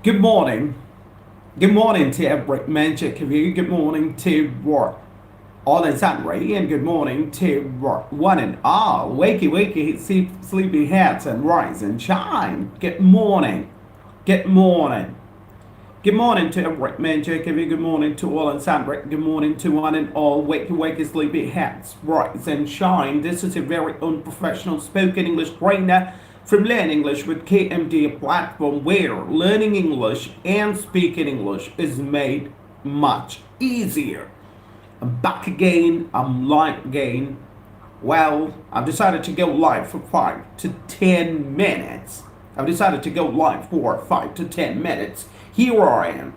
Good morning. Good morning to every magic of you. Good morning to all in Sunray, and good morning to one and all. Wakey, wakey, sleepy heads, and rise and shine. Good morning. Good morning. Good morning to every magic of you. Good morning to all in Sunray. Good morning to one and all. Wakey, wakey, sleepy heads, rise and shine. This is a very unprofessional spoken English trainer from Learn English with KMD, a platform where learning English and speaking English is made much easier. I'm back again. I'm live again. Well, I've decided to go live for 5 to 10 minutes. I've decided to go live for 5 to 10 minutes. Here I am.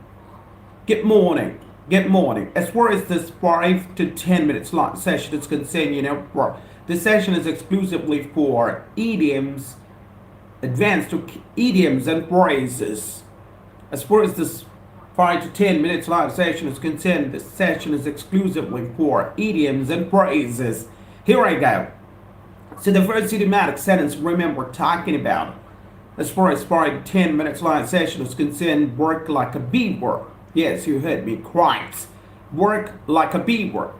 Good morning. Good morning. As far as this 5 to 10 minutes long session is concerned, this session is exclusively for idioms, advanced idioms and phrases. As far as this 5 to 10 minutes live session is concerned, this session is exclusively for idioms and phrases. Here I go. So the first idiomatic sentence, remember talking about, as far as 5 to 10 minutes live session is concerned, work like a beaver. Yes, you heard me correct. Work like a beaver.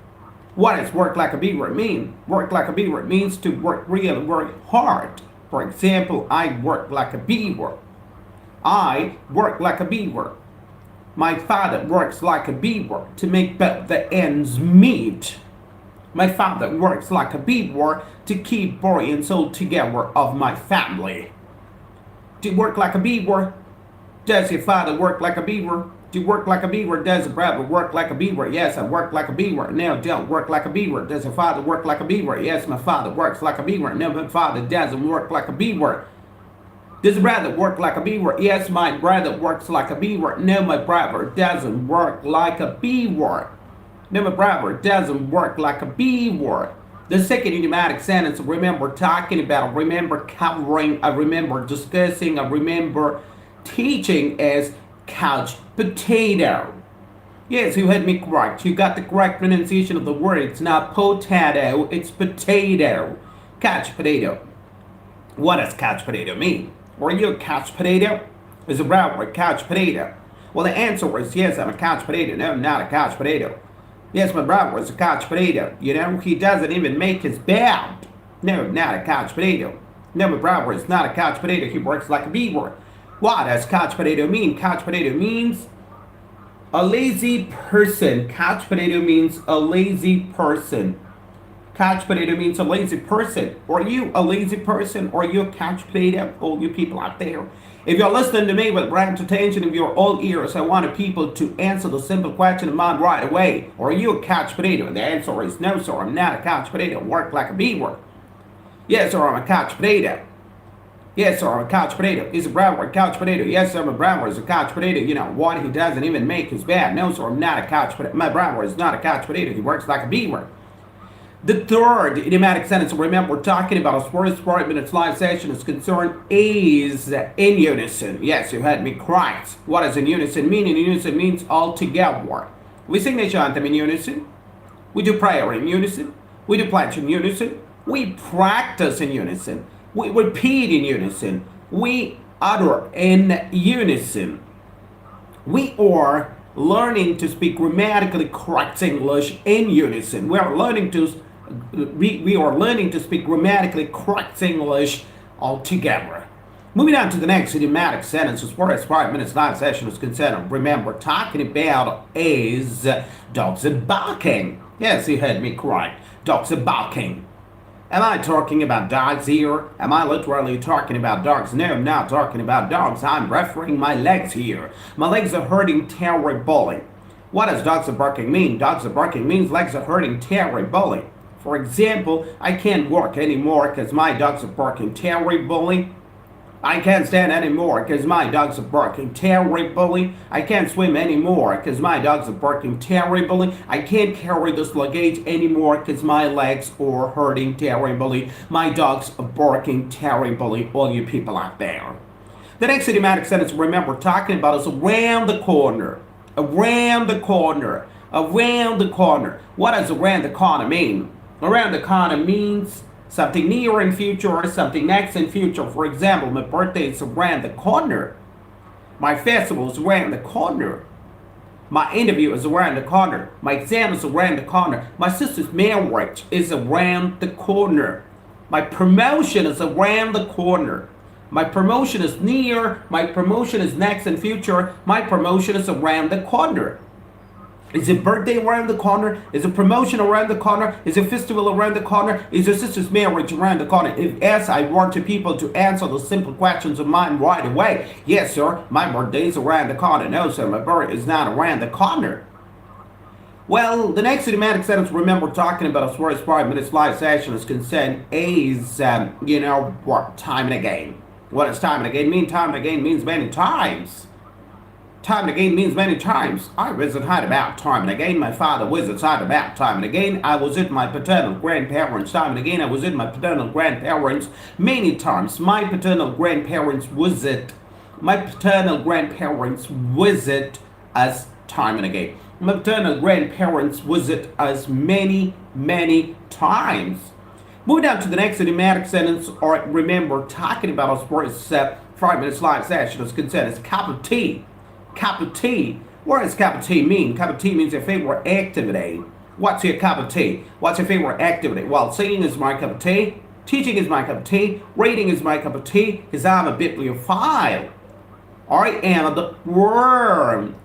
What does work like a beaver mean? Work like a beaver means to work really very hard. For example, I work like a beaver. I work like a beaver. My father works like a beaver to make both the ends meet. My father works like a beaver to keep body and soul together of my family. Do you work like a beaver? Does your father work like a beaver? Do you work like a beaver? Does your brother work like a beaver? Yes, I work like a beaver. No, don't work like a beaver. Does your father work like a beaver? Yes, my father works like a beaver. No, my father doesn't work like a beaver. Does your brother work like a beaver? Yes, my brother works like a beaver. No, my brother doesn't work like a beaver. No, my brother doesn't work like a beaver. The second idiomatic sentence, remember talking about, I remember covering, I remember discussing, I remember teaching is couch potato. Yes, you heard me correct. You got the correct pronunciation of the word. It's not potato, it's potato. Couch potato. What does couch potato mean? Are you a couch potato? Is a brother a couch potato? Well, the answer is yes, I'm a couch potato. No, I'm not a couch potato. Yes, my brother is a couch potato. He doesn't even make his bed. No, not a couch potato. No, my brother is not a couch potato. He works like a beaver. What does couch potato mean? Couch potato means a lazy person. Couch potato means a lazy person. Couch potato means a lazy person. Are you a lazy person? Are you a couch potato? All you people out there. If you're listening to me with rapt attention, if you're all ears, I want people to answer the simple question of mine right away. Are you a couch potato? And the answer is no, sir. I'm not a couch potato. I work like a beaver. Yes, sir. I'm a couch potato. Yes, sir, I'm a couch potato. Is a brother a couch potato? Yes, sir, my brother is a couch potato. You know what? He doesn't even make his bed. No, sir, I'm not a couch potato. My brother is not a couch potato. He works like a beaver. The third idiomatic sentence, remember, we're talking about as far as 5 minutes live session is concerned, is in unison. Yes, you had me correct. What does in unison mean? In unison means all together. We sing the anthem in unison. We do prayer in unison. We do pledge in unison. We practice in unison. We repeat in unison. We utter in unison. We are learning to speak grammatically correct English in unison. We are learning to speak grammatically correct English all together. Moving on to the next idiomatic sentence, as far as 5 minutes live session is concerned, remember talking about is dogs are barking. Yes, you heard me correct. Dogs are barking. Am I talking about dogs here? Am I literally talking about dogs? No, I'm not talking about dogs. I'm referring my legs here. My legs are hurting terribly. What does dogs are barking mean? Dogs are barking means legs are hurting terribly. For example, I can't walk anymore because my dogs are barking terribly. I can't stand anymore because my dogs are barking terribly. I can't swim anymore because my dogs are barking terribly. I can't carry this luggage anymore because my legs are hurting terribly. My dogs are barking terribly, all you people out there. The next idiomatic sentence, remember, talking about is around the corner. Around the corner. Around the corner. What does around the corner mean? Around the corner means something near in future or something next in future. For example, my birthday is around the corner. My festival is around the corner. My interview is around the corner. My exam is around the corner. My sister's marriage is around the corner. My promotion is around the corner. My promotion is near. My promotion is next and future. My promotion is around the corner. Is a birthday around the corner? Is a promotion around the corner? Is a festival around the corner? Is your sister's marriage around the corner? If yes, I want you people to answer the simple questions of mine right away. Yes, sir, my birthday is around the corner. No, sir, my birthday is not around the corner. Well, the next idiomatic sentence, remember, talking about as far as 5 minutes live session is concerned, is, what, time and again. What does time and again mean? Time and again means many times. Time and again means many times. I visit hard about time and again. My father visits hard about time and again. I was at my paternal grandparents time and again. I was at my paternal grandparents many times. My paternal grandparents visit us time and again. My paternal grandparents visit us many, many times. Moving down to the next idiomatic sentence, or remember, talking about as far as 5 minutes live session is concerned, is cup of tea. Cup of tea. What does cup of tea mean? Cup of tea means your favorite activity. What's your cup of tea? What's your favorite activity? Well, singing is my cup of tea. Teaching is my cup of tea. Reading is my cup of tea, because I'm a bibliophile. I am the worm.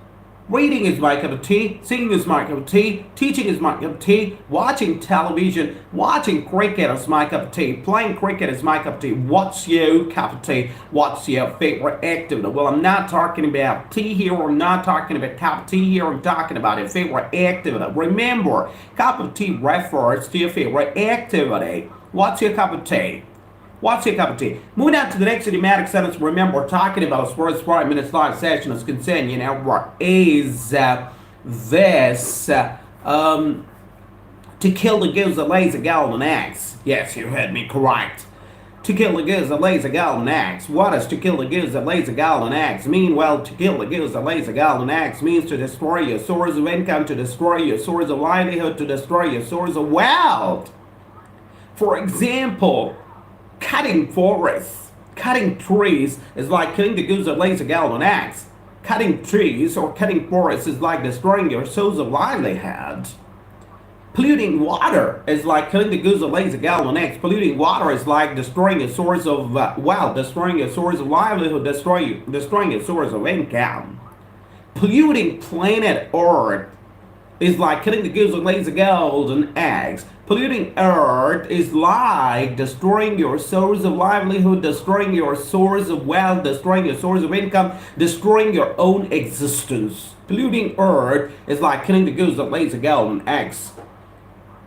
Reading is my cup of tea. Singing is my cup of tea. Teaching is my cup of tea. Watching television, watching cricket is my cup of tea. Playing cricket is my cup of tea. What's your cup of tea? What's your favorite activity? Well, I'm not talking about tea here. I'm not talking about cup of tea here. I'm talking about your favorite activity. Remember, cup of tea refers to your favorite activity. What's your cup of tea? What's your cup of tea? Moving on to the next idiomatic sentence, remember, we're talking about as far as 5 minutes live session is concerned, what is this? To kill the goose that lays a golden eggs. Yes, you heard me correct. To kill the goose that lays a golden eggs. What does to kill the goose that lays a golden eggs mean? Well, to kill the goose that lays a golden eggs means to destroy your source of income, to destroy your source of livelihood, to destroy your source of wealth. For example, cutting forests, cutting trees is like killing the goose that lays a golden eggs. Cutting trees or cutting forests is like destroying your source of livelihood. Polluting water is like killing the goose that lays a golden eggs. Polluting water is like destroying your source of wealth, destroying your source of livelihood, destroying your source of income. Polluting planet Earth is like killing the goose that lays the golden eggs. Polluting Earth is like destroying your source of livelihood, destroying your source of wealth, destroying your source of income, destroying your own existence. Polluting Earth is like killing the goose that lays the golden eggs.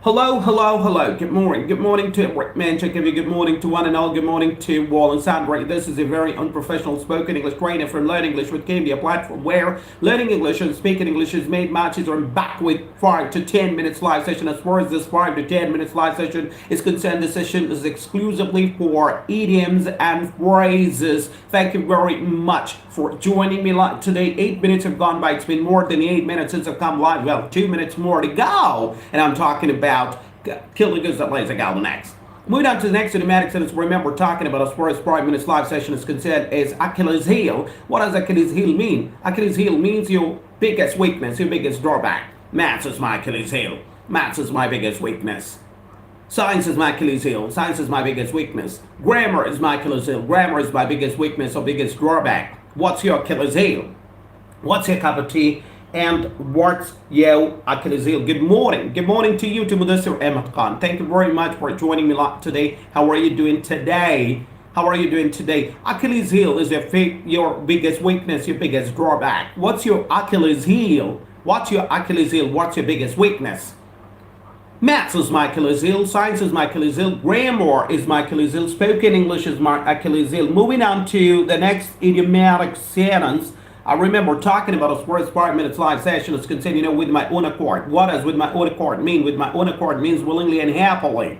Hello, hello, hello. Good morning. Good morning to Rick Manchek. Good morning to one and all. Good morning to Wall and Sandra. This is a very unprofessional spoken English trainer from Learn English with KMD, a platform where learning English and speaking English is made matches. I'm back with 5 to 10 minutes live session. As far as this 5 to 10 minutes live session is concerned, this session is exclusively for idioms and phrases. Thank you very much for joining me live today. 8 minutes have gone by. It's been more than 8 minutes since I've come live. Well, 2 minutes more to go. And I'm talking about kill the goose that lays a golden eggs. Moving on to the next idiomatic sentence, remember, talking about as far as 5 minutes live session is concerned, is Achilles heel. What does Achilles heel mean? Achilles heel means your biggest weakness, your biggest drawback. Maths is my Achilles heel. Maths is my biggest weakness. Science is my Achilles heel. Science is my biggest weakness. Grammar is my Achilles heel. Grammar is my biggest weakness or biggest drawback. What's your Achilles heel? What's your cup of tea? And what's your Achilles heel? Good morning. Good morning to you, to Mudassir Ahmed Khan. Thank you very much for joining me today. How are you doing today? How are you doing today? Achilles heel is your biggest weakness, your biggest drawback. What's your Achilles heel? What's your Achilles heel? What's your biggest weakness? Maths is my Achilles heel. Science is my Achilles heel. Grammar is my Achilles heel. Spoken English is my Achilles heel. Moving on to the next idiomatic sentence. I remember talking about as far as 5 minutes live session is concerned, with my own accord. What does with my own accord mean? With my own accord means willingly and happily.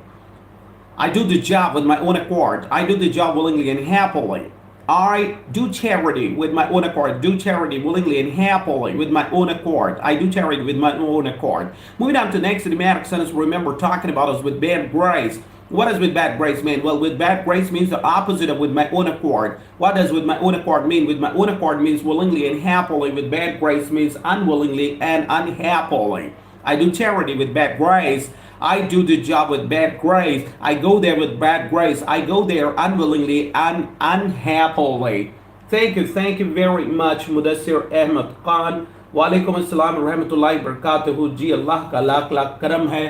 I do the job with my own accord. I do the job willingly and happily. I do charity with my own accord. Do charity willingly and happily with my own accord. I do charity with my own accord. Moving on to the next idiomatic sentence, remember talking about us with bad grades. What does with bad grace mean? Well, with bad grace means the opposite of with my own accord. What does with my own accord mean? With my own accord means willingly and happily. With bad grace means unwillingly and unhappily. I do charity with bad grace. I do the job with bad grace. I go there with bad grace. I go there unwillingly and unhappily. Thank you very much, Mudassir Ahmed Khan. वालेकुम अस्सलाम रहमतुल्लाहि बरकातहू जी अल्लाह का लाख लाख करम है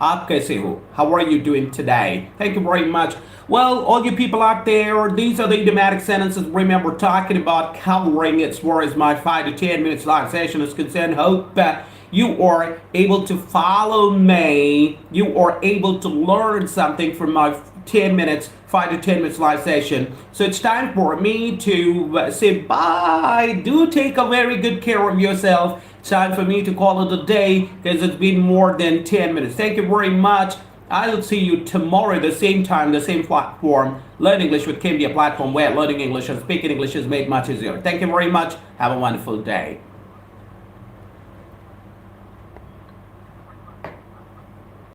आप कैसे हो how are you doing today thank you very much well all you people out there these are the idiomatic sentences remember talking about covering as far as my 5 to 10 minutes live session is concerned hope you are able to follow me you are able to learn something from my 10 minutes 5 to 10 minutes live session so it's time for me to say bye do take a very good care of yourself it's time for me to call it a day because it's been more than 10 minutes thank you very much I'll see you tomorrow at the same time the same platform learn English with KMD, a platform where learning English and speaking English is made much easier thank you very much have a wonderful day